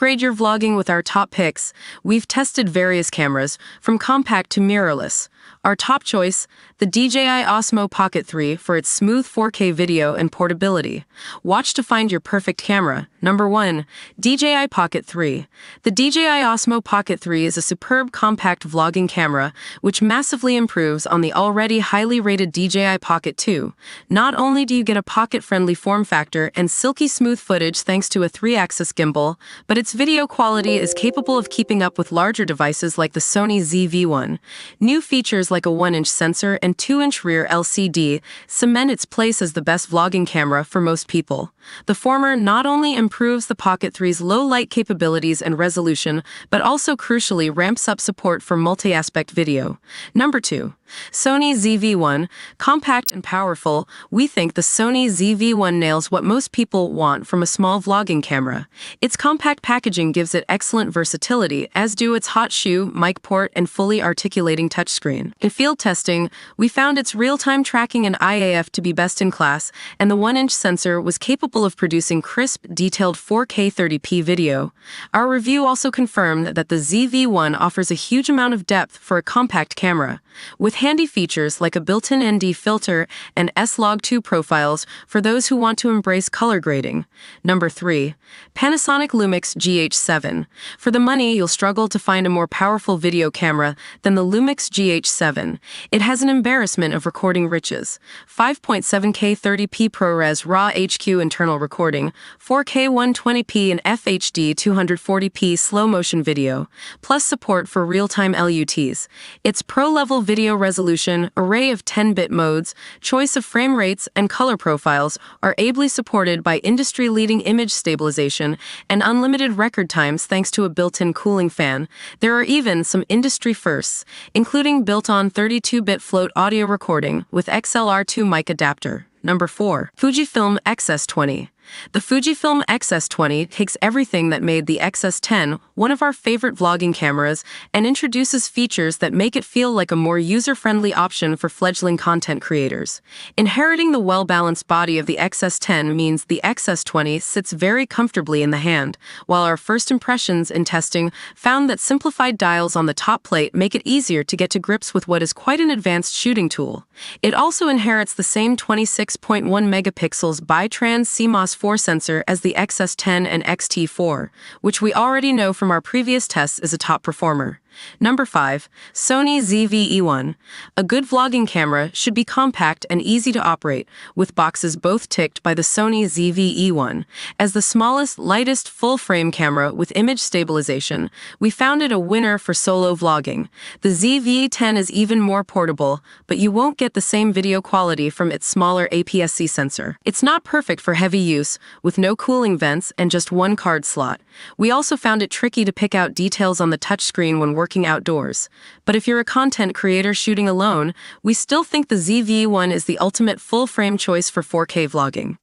Upgrade your vlogging with our top picks. We've tested various cameras, from compact to mirrorless. Our top choice, the DJI Osmo Pocket 3 for its smooth 4K video and portability. Watch to find your perfect camera. Number 1. DJI Pocket 3. The DJI Osmo Pocket 3 is a superb compact vlogging camera, which massively improves on the already highly rated DJI Pocket 2. Not only do you get a pocket-friendly form factor and silky smooth footage thanks to a 3-axis gimbal, but its video quality is capable of keeping up with larger devices like the Sony ZV-1. New features like a 1-inch sensor and 2-inch rear LCD cement its place as the best vlogging camera for most people. The former not only improves the Pocket 3's low-light capabilities and resolution, but also crucially ramps up support for multi-aspect video. Number 2. Sony ZV-1. Compact and powerful, we think the Sony ZV-1 nails what most people want from a small vlogging camera. Its compact packaging gives it excellent versatility, as do its hot shoe, mic port, and fully articulating touchscreen. In field testing, we found its real-time tracking and IAF to be best in class, and the 1-inch sensor was capable of producing crisp, detailed 4K 30p video. Our review also confirmed that the ZV-1 offers a huge amount of depth for a compact camera, with handy features like a built-in ND filter and S-Log2 profiles for those who want to embrace color grading. Number 3. Panasonic Lumix GH7. For the money, you'll struggle to find a more powerful video camera than the Lumix GH7. It has an embarrassment of recording riches. 5.7K 30p ProRes RAW HQ internal recording, 4K 120p and FHD 240p slow-motion video, plus support for real-time LUTs. Its pro-level video resolution, array of 10-bit modes, choice of frame rates, and color profiles are ably supported by industry-leading image stabilization and unlimited record times thanks to a built-in cooling fan. There are even some industry firsts, including built-on 32-bit float audio recording with XLR2 mic adapter. Number 4. Fujifilm X-S20. The Fujifilm X-S20 takes everything that made the X-S10 one of our favorite vlogging cameras and introduces features that make it feel like a more user-friendly option for fledgling content creators. Inheriting the well-balanced body of the X-S10 means the X-S20 sits very comfortably in the hand, while our first impressions in testing found that simplified dials on the top plate make it easier to get to grips with what is quite an advanced shooting tool. It also inherits the same 26.1 megapixels bi-trans CMOS 4 sensor as the X-S10 and X-T4, which we already know from our previous tests is a top performer. Number 5. Sony ZV-E1. A good vlogging camera should be compact and easy to operate, with boxes both ticked by the Sony ZV-E1. As the smallest, lightest, full-frame camera with image stabilization, we found it a winner for solo vlogging. The ZV-E10 is even more portable, but you won't get the same video quality from its smaller APS-C sensor. It's not perfect for heavy use, with no cooling vents and just one card slot. We also found it tricky to pick out details on the touchscreen when working outdoors. But if you're a content creator shooting alone, we still think the ZV-1 is the ultimate full-frame choice for 4K vlogging.